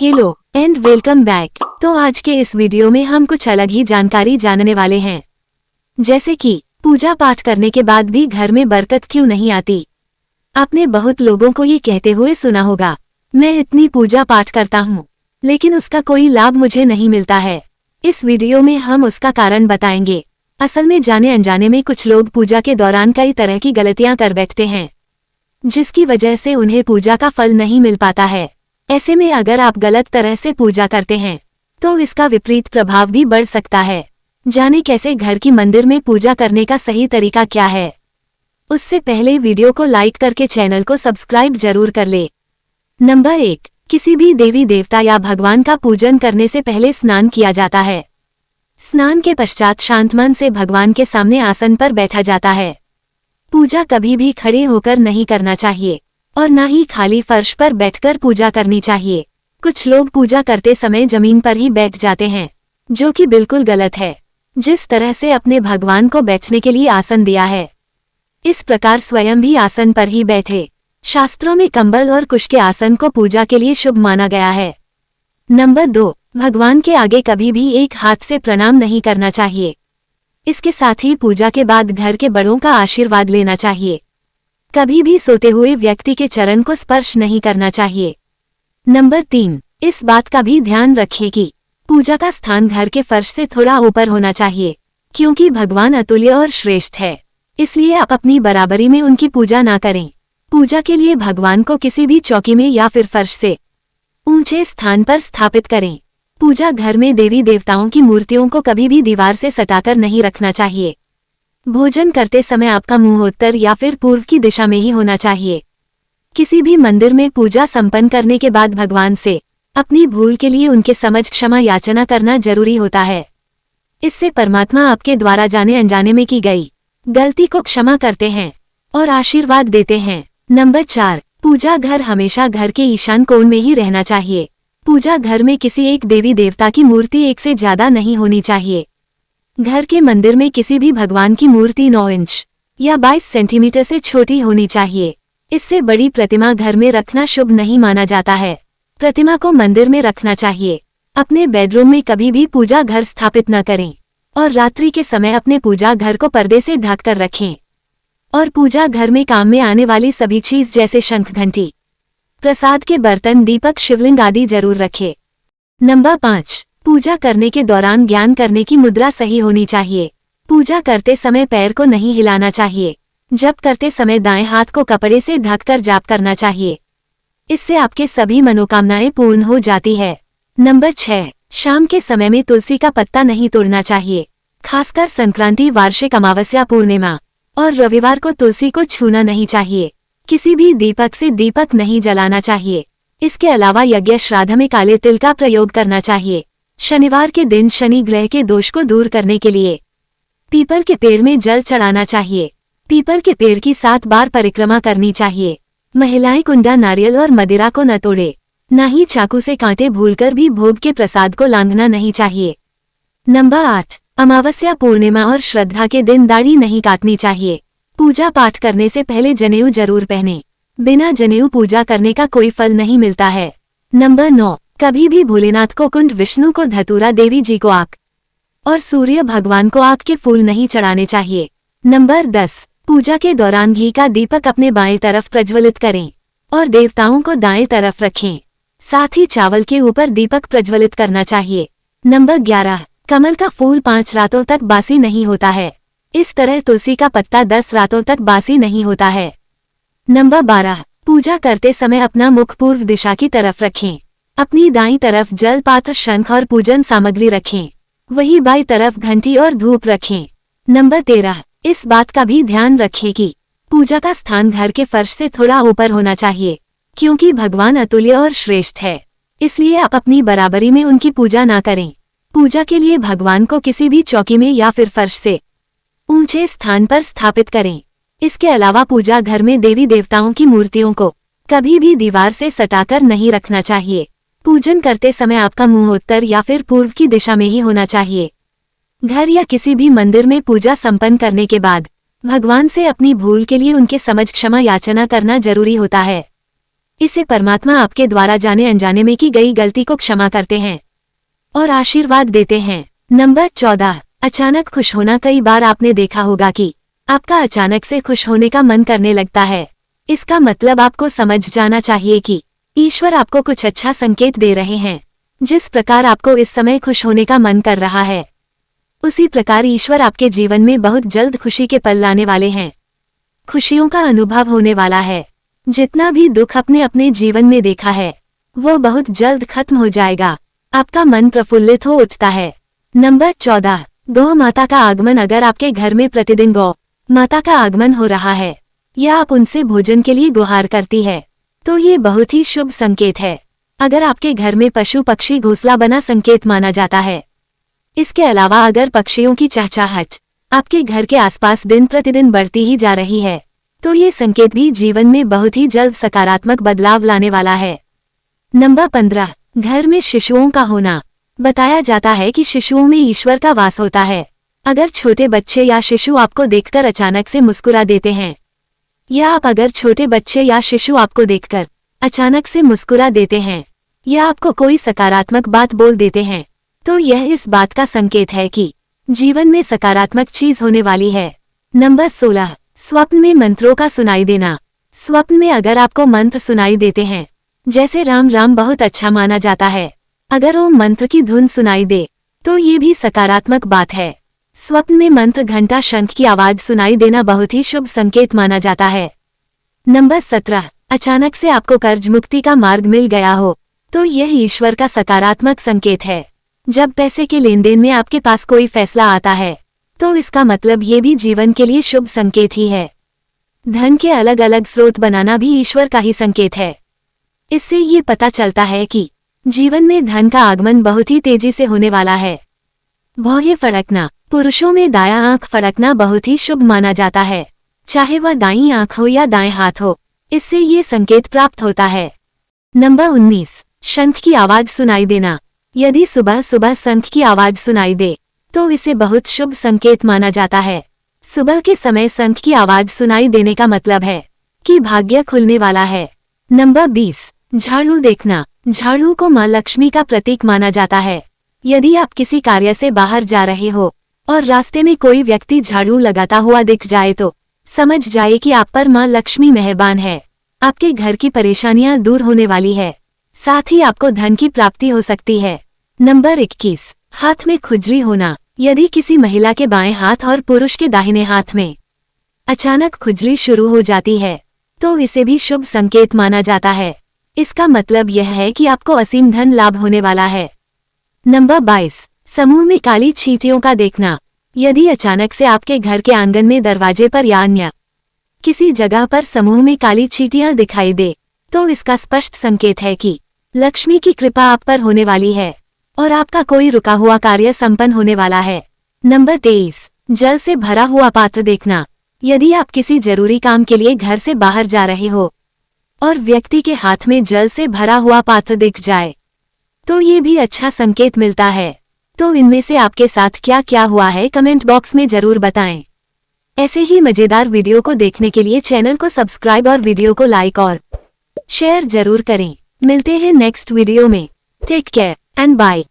Hello and welcome back. तो आज के इस वीडियो में हम कुछ अलग ही जानकारी जानने वाले हैं, जैसे कि पूजा पाठ करने के बाद भी घर में बरकत क्यों नहीं आती। आपने बहुत लोगों को ये कहते हुए सुना होगा, मैं इतनी पूजा पाठ करता हूँ लेकिन उसका कोई लाभ मुझे नहीं मिलता है। इस वीडियो में हम उसका कारण बताएंगे। असल में जाने अनजाने में कुछ लोग पूजा के दौरान कई तरह की गलतियां कर बैठते हैं, जिसकी वजह से उन्हें पूजा का फल नहीं मिल पाता है। ऐसे में अगर आप गलत तरह से पूजा करते हैं तो इसका विपरीत प्रभाव भी बढ़ सकता है। जाने कैसे घर की मंदिर में पूजा करने का सही तरीका क्या है। उससे पहले वीडियो को लाइक करके चैनल को सब्सक्राइब जरूर कर ले। नंबर 1, किसी भी देवी देवता या भगवान का पूजन करने से पहले स्नान किया जाता है। स्नान के पश्चात शांत मन से भगवान के सामने आसन पर बैठा जाता है। पूजा कभी भी खड़े होकर नहीं करना चाहिए और न ही खाली फर्श पर बैठकर पूजा करनी चाहिए। कुछ लोग पूजा करते समय जमीन पर ही बैठ जाते हैं, जो कि बिल्कुल गलत है। जिस तरह से अपने भगवान को बैठने के लिए आसन दिया है, इस प्रकार स्वयं भी आसन पर ही बैठे। शास्त्रों में कंबल और कुश के आसन को पूजा के लिए शुभ माना गया है। नंबर 2, भगवान के आगे कभी भी एक हाथ से प्रणाम नहीं करना चाहिए। इसके साथ ही पूजा के बाद घर के बड़ों का आशीर्वाद लेना चाहिए। कभी भी सोते हुए व्यक्ति के चरण को स्पर्श नहीं करना चाहिए। नंबर 3, इस बात का भी ध्यान रखें कि पूजा का स्थान घर के फर्श से थोड़ा ऊपर होना चाहिए, क्योंकि भगवान अतुल्य और श्रेष्ठ है, इसलिए आप अपनी बराबरी में उनकी पूजा ना करें। पूजा के लिए भगवान को किसी भी चौकी में या फिर फर्श से ऊंचे स्थान पर स्थापित करें। पूजा घर में देवी देवताओं की मूर्तियों को कभी भी दीवार से सटाकर नहीं रखना चाहिए। भोजन करते समय आपका मुंह उत्तर या फिर पूर्व की दिशा में ही होना चाहिए। किसी भी मंदिर में पूजा संपन्न करने के बाद भगवान से अपनी भूल के लिए उनके समक्ष क्षमा याचना करना जरूरी होता है। इससे परमात्मा आपके द्वारा जाने अनजाने में की गई गलती को क्षमा करते हैं और आशीर्वाद देते हैं। नंबर 4, पूजा घर हमेशा घर के ईशान कोण में ही रहना चाहिए। पूजा घर में किसी एक देवी देवता की मूर्ति एक से ज्यादा नहीं होनी चाहिए। घर के मंदिर में किसी भी भगवान की मूर्ति 9 इंच या 22 सेंटीमीटर से छोटी होनी चाहिए। इससे बड़ी प्रतिमा घर में रखना शुभ नहीं माना जाता है। प्रतिमा को मंदिर में रखना चाहिए। अपने बेडरूम में कभी भी पूजा घर स्थापित न करें और रात्रि के समय अपने पूजा घर को पर्दे से ढक कर रखें। और पूजा घर में काम में आने वाली सभी चीज जैसे शंख, घंटी, प्रसाद के बर्तन, दीपक, शिवलिंग आदि जरूर रखें। नंबर 5, पूजा करने के दौरान ज्ञान करने की मुद्रा सही होनी चाहिए। पूजा करते समय पैर को नहीं हिलाना चाहिए। जप करते समय दाएं हाथ को कपड़े से ढककर जाप करना चाहिए। इससे आपके सभी मनोकामनाएं पूर्ण हो जाती है। नंबर 6, शाम के समय में तुलसी का पत्ता नहीं तोड़ना चाहिए। खासकर संक्रांति, वार्षिक अमावस्या, पूर्णिमा और रविवार को तुलसी को छूना नहीं चाहिए। किसी भी दीपक से दीपक नहीं जलाना चाहिए। इसके अलावा यज्ञ श्राद्ध में काले तिल का प्रयोग करना चाहिए। शनिवार के दिन शनि ग्रह के दोष को दूर करने के लिए पीपल के पेड़ में जल चढ़ाना चाहिए। पीपल के पेड़ की 7 बार परिक्रमा करनी चाहिए। महिलाएं कुंडा, नारियल और मदिरा को न तोड़े, न ही चाकू से कांटे भूलकर भी भोग के प्रसाद को लांघना नहीं चाहिए। नंबर 8, अमावस्या, पूर्णिमा और श्रद्धा के दिन दाढ़ी नहीं काटनी चाहिए। पूजा पाठ करने से पहले जनेऊ जरूर पहने। बिना जनेऊ पूजा करने का कोई फल नहीं मिलता है। नंबर 9, कभी भी भोलेनाथ को कुंड, विष्णु को धतूरा, देवी जी को आक और सूर्य भगवान को आक के फूल नहीं चढ़ाने चाहिए। नंबर 10, पूजा के दौरान घी का दीपक अपने बाएं तरफ प्रज्वलित करें और देवताओं को दाएं तरफ रखें। साथ ही चावल के ऊपर दीपक प्रज्वलित करना चाहिए। नंबर 11, कमल का फूल 5 रातों तक बासी नहीं होता है। इस तरह तुलसी का पत्ता 10 रातों तक बासी नहीं होता है। नंबर 12, पूजा करते समय अपना मुख पूर्व दिशा की तरफ रखें। अपनी दाईं तरफ जल पात्र, शंख और पूजन सामग्री रखें। वही बाईं तरफ घंटी और धूप रखें। नंबर 13, इस बात का भी ध्यान रखें कि पूजा का स्थान घर के फर्श से थोड़ा ऊपर होना चाहिए, क्योंकि भगवान अतुल्य और श्रेष्ठ है, इसलिए आप अपनी बराबरी में उनकी पूजा ना करें। पूजा के लिए भगवान को किसी भी चौकी में या फिर फर्श से ऊंचे स्थान पर स्थापित करें। इसके अलावा पूजा घर में देवी देवताओं की मूर्तियों को कभी भी दीवार से सटाकर नहीं रखना चाहिए। पूजन करते समय आपका मुंह उत्तर या फिर पूर्व की दिशा में ही होना चाहिए। घर या किसी भी मंदिर में पूजा संपन्न करने के बाद भगवान से अपनी भूल के लिए उनके समक्ष क्षमा याचना करना जरूरी होता है। इसे परमात्मा आपके द्वारा जाने अनजाने में की गई गलती को क्षमा करते हैं और आशीर्वाद देते हैं। नंबर 14, अचानक खुश होना। कई बार आपने देखा होगा कि आपका अचानक से खुश होने का मन करने लगता है। इसका मतलब आपको समझ जाना चाहिए कि ईश्वर आपको कुछ अच्छा संकेत दे रहे हैं। जिस प्रकार आपको इस समय खुश होने का मन कर रहा है, उसी प्रकार ईश्वर आपके जीवन में बहुत जल्द खुशी के पल लाने वाले हैं। खुशियों का अनुभव होने वाला है। जितना भी दुख अपने अपने जीवन में देखा है, वो बहुत जल्द खत्म हो जाएगा। आपका मन प्रफुल्लित हो उठता है। नंबर 14, गौ माता का आगमन। अगर आपके घर में प्रतिदिन गौ माता का आगमन हो रहा है या आप उनसे भोजन के लिए गुहार करती है, तो ये बहुत ही शुभ संकेत है। अगर आपके घर में पशु पक्षी घोंसला बना संकेत माना जाता है। इसके अलावा अगर पक्षियों की चहचहाहट आपके घर के आसपास दिन प्रतिदिन बढ़ती ही जा रही है, तो ये संकेत भी जीवन में बहुत ही जल्द सकारात्मक बदलाव लाने वाला है। नंबर 15, घर में शिशुओं का होना। बताया जाता है कि शिशुओं में ईश्वर का वास होता है। अगर छोटे बच्चे या शिशु आपको देखकर अचानक से मुस्कुरा देते हैं, या आप अगर छोटे बच्चे या शिशु आपको देखकर अचानक से मुस्कुरा देते हैं, या आपको कोई सकारात्मक बात बोल देते हैं, तो यह इस बात का संकेत है कि जीवन में सकारात्मक चीज होने वाली है। नंबर 16, स्वप्न में मंत्रों का सुनाई देना। स्वप्न में अगर आपको मंत्र सुनाई देते हैं, जैसे राम राम, बहुत अच्छा माना जाता है। अगर ओम मंत्र की धुन सुनाई दे, तो ये भी सकारात्मक बात है। स्वप्न में मंत्र, घंटा, शंख की आवाज सुनाई देना बहुत ही शुभ संकेत माना जाता है। नंबर 17, अचानक से आपको कर्ज मुक्ति का मार्ग मिल गया हो, तो यह ईश्वर का सकारात्मक संकेत है। जब पैसे के लेन देन में आपके पास कोई फैसला आता है, तो इसका मतलब ये भी जीवन के लिए शुभ संकेत ही है। धन के अलग अलग स्रोत बनाना भी ईश्वर का ही संकेत है। इससे ये पता चलता है कि जीवन में धन का आगमन बहुत ही तेजी से होने वाला है। भौहें फड़कना। पुरुषों में दायां आंख फड़कना बहुत ही शुभ माना जाता है, चाहे वह दाईं आंख हो या दाएं हाथ हो। इससे ये संकेत प्राप्त होता है। नंबर 19, शंख की आवाज सुनाई देना। यदि सुबह सुबह शंख की आवाज सुनाई दे, तो इसे बहुत शुभ संकेत माना जाता है। सुबह के समय शंख की आवाज सुनाई देने का मतलब है कि भाग्य खुलने वाला है। नंबर 20, झाड़ू देखना। झाड़ू को मां लक्ष्मी का प्रतीक माना जाता है। यदि आप किसी कार्य से बाहर जा रहे हो और रास्ते में कोई व्यक्ति झाड़ू लगाता हुआ दिख जाए, तो समझ जाए कि आप पर मां लक्ष्मी मेहरबान है। आपके घर की परेशानियां दूर होने वाली है, साथ ही आपको धन की प्राप्ति हो सकती है। नंबर 21, हाथ में खुजली होना। यदि किसी महिला के बाएं हाथ और पुरुष के दाहिने हाथ में अचानक खुजली शुरू हो जाती है, तो इसे भी शुभ संकेत माना जाता है। इसका मतलब यह है कि आपको असीम धन लाभ होने वाला है। नंबर 22, समूह में काली चींटियों का देखना। यदि अचानक से आपके घर के आंगन में दरवाजे पर या अन्य किसी जगह पर समूह में काली चींटियां दिखाई दे, तो इसका स्पष्ट संकेत है कि लक्ष्मी की कृपा आप पर होने वाली है और आपका कोई रुका हुआ कार्य संपन्न होने वाला है। नंबर 23, जल से भरा हुआ पात्र देखना। यदि आप किसी जरूरी काम के लिए घर से बाहर जा रहे हो और व्यक्ति के हाथ में जल से भरा हुआ पात्र दिख जाए, तो ये भी अच्छा संकेत मिलता है। तो इनमें से आपके साथ क्या क्या हुआ है, कमेंट बॉक्स में जरूर बताएं। ऐसे ही मजेदार वीडियो को देखने के लिए चैनल को सब्सक्राइब और वीडियो को लाइक और शेयर जरूर करें। मिलते हैं नेक्स्ट वीडियो में। Take care and bye.